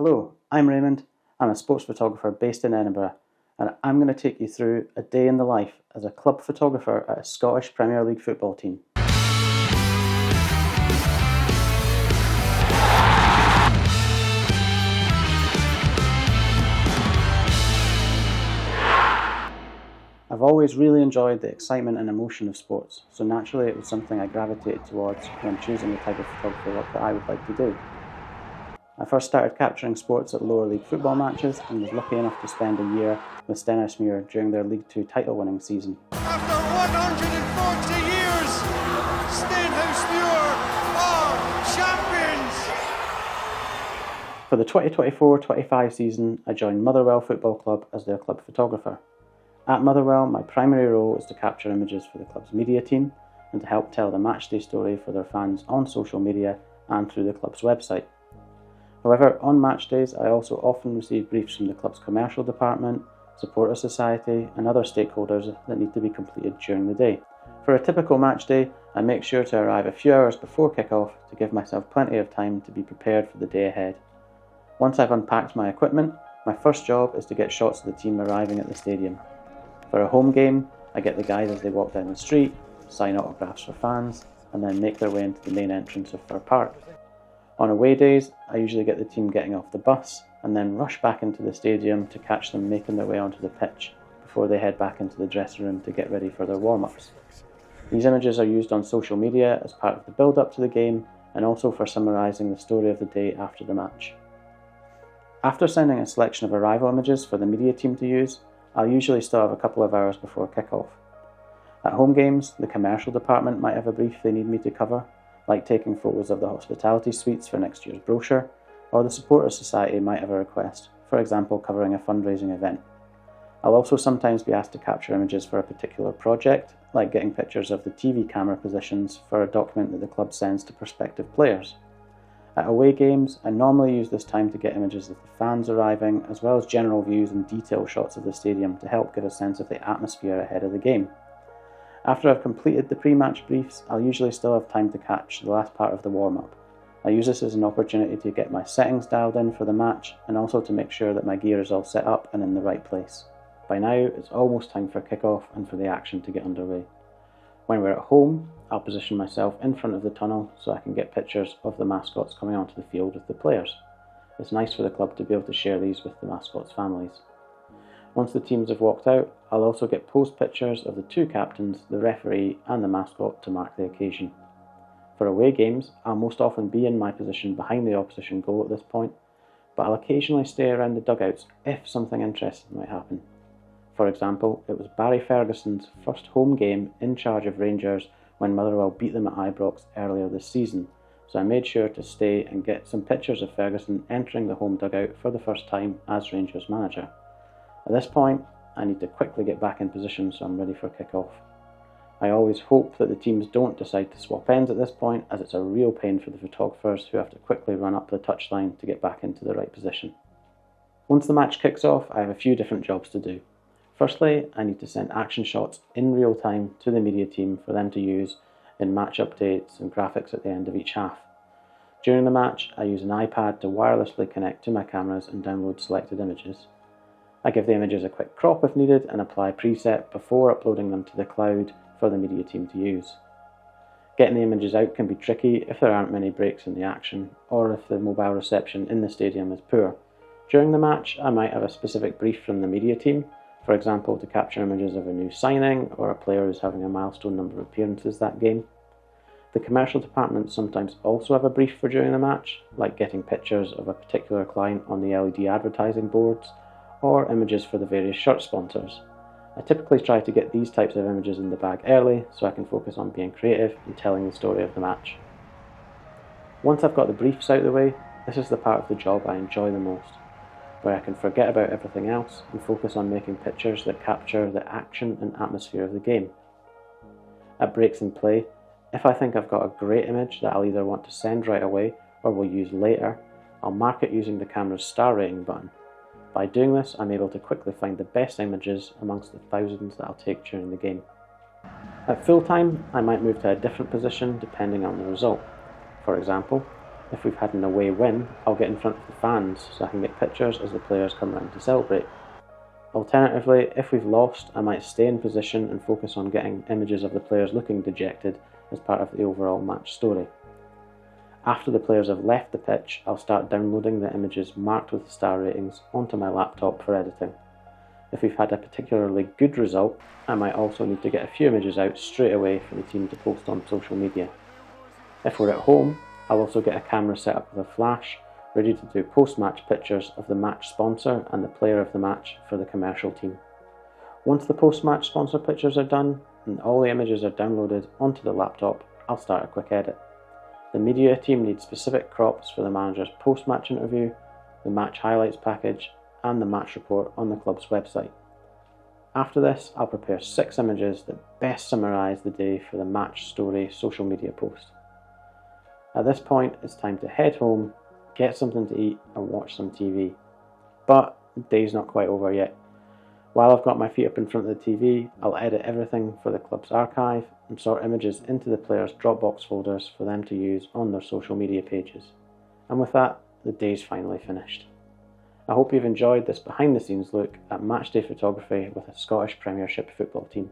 Hello, I'm Raymond. I'm a sports photographer based in Edinburgh, and I'm going to take you through a day in the life as a club photographer at a Scottish Premier League football team. I've always really enjoyed the excitement and emotion of sports, so naturally it was something I gravitated towards when choosing the type of photography work that I would like to do. I first started capturing sports at lower league football matches and was lucky enough to spend a year with Stenhousemuir during their League 2 title winning season. After 140 years, Stenhousemuir are champions! For the 2024-25 season, I joined Motherwell Football Club as their club photographer. At Motherwell, my primary role was to capture images for the club's media team and to help tell the matchday story for their fans on social media and through the club's website. However, on match days, I also often receive briefs from the club's commercial department, supporter society, and other stakeholders that need to be completed during the day. For a typical match day, I make sure to arrive a few hours before kick-off to give myself plenty of time to be prepared for the day ahead. Once I've unpacked my equipment, my first job is to get shots of the team arriving at the stadium. For a home game, I get the guys as they walk down the street, sign autographs for fans, and then make their way into the main entrance of Fir Park. On away days, I usually get the team getting off the bus and then rush back into the stadium to catch them making their way onto the pitch before they head back into the dressing room to get ready for their warm-ups. These images are used on social media as part of the build-up to the game and also for summarising the story of the day after the match. After sending a selection of arrival images for the media team to use, I'll usually still have a couple of hours before kick-off. At home games, the commercial department might have a brief they need me to cover, like taking photos of the hospitality suites for next year's brochure, or the Supporters Society might have a request, for example covering a fundraising event. I'll also sometimes be asked to capture images for a particular project, like getting pictures of the TV camera positions for a document that the club sends to prospective players. At away games, I normally use this time to get images of the fans arriving, as well as general views and detail shots of the stadium to help give a sense of the atmosphere ahead of the game. After I've completed the pre-match briefs, I'll usually still have time to catch the last part of the warm-up. I use this as an opportunity to get my settings dialed in for the match and also to make sure that my gear is all set up and in the right place. By now, it's almost time for kick-off and for the action to get underway. When we're at home, I'll position myself in front of the tunnel so I can get pictures of the mascots coming onto the field with the players. It's nice for the club to be able to share these with the mascots' families. Once the teams have walked out, I'll also get post pictures of the two captains, the referee and the mascot to mark the occasion. For away games, I'll most often be in my position behind the opposition goal at this point, but I'll occasionally stay around the dugouts if something interesting might happen. For example, it was Barry Ferguson's first home game in charge of Rangers when Motherwell beat them at Ibrox earlier this season, so I made sure to stay and get some pictures of Ferguson entering the home dugout for the first time as Rangers manager. At this point, I need to quickly get back in position so I'm ready for kick-off. I always hope that the teams don't decide to swap ends at this point, as it's a real pain for the photographers who have to quickly run up the touchline to get back into the right position. Once the match kicks off, I have a few different jobs to do. Firstly, I need to send action shots in real time to the media team for them to use in match updates and graphics at the end of each half. During the match, I use an iPad to wirelessly connect to my cameras and download selected images. I give the images a quick crop if needed and apply preset before uploading them to the cloud for the media team to use. Getting the images out can be tricky if there aren't many breaks in the action or if the mobile reception in the stadium is poor. During the match, I might have a specific brief from the media team, for example to capture images of a new signing or a player who's having a milestone number of appearances that game. The commercial department sometimes also have a brief for during the match, like getting pictures of a particular client on the LED advertising boards or images for the various shirt sponsors. I typically try to get these types of images in the bag early so I can focus on being creative and telling the story of the match. Once I've got the briefs out of the way, this is the part of the job I enjoy the most, where I can forget about everything else and focus on making pictures that capture the action and atmosphere of the game. At breaks in play, if I think I've got a great image that I'll either want to send right away or will use later, I'll mark it using the camera's star rating button. By doing this, I'm able to quickly find the best images amongst the thousands that I'll take during the game. At full time, I might move to a different position depending on the result. For example, If we've had an away win, I'll get in front of the fans so I can get pictures as the players come round to celebrate. Alternatively, if we've lost, I might stay in position and focus on getting images of the players looking dejected as part of the overall match story. After the players have left the pitch, I'll start downloading the images marked with star ratings onto my laptop for editing. If we've had a particularly good result, I might also need to get a few images out straight away for the team to post on social media. If we're at home, I'll also get a camera set up with a flash, ready to do post-match pictures of the match sponsor and the player of the match for the commercial team. Once the post-match sponsor pictures are done and all the images are downloaded onto the laptop, I'll start a quick edit. The media team needs specific crops for the manager's post-match interview, the match highlights package, and the match report on the club's website. After this, I'll prepare 6 images that best summarise the day for the match story social media post. At this point, it's time to head home, get something to eat, and watch some TV. But the day's not quite over yet. While I've got my feet up in front of the TV, I'll edit everything for the club's archive and sort images into the players' Dropbox folders for them to use on their social media pages. And with that, the day's finally finished. I hope you've enjoyed this behind the scenes look at matchday photography with a Scottish Premiership football team.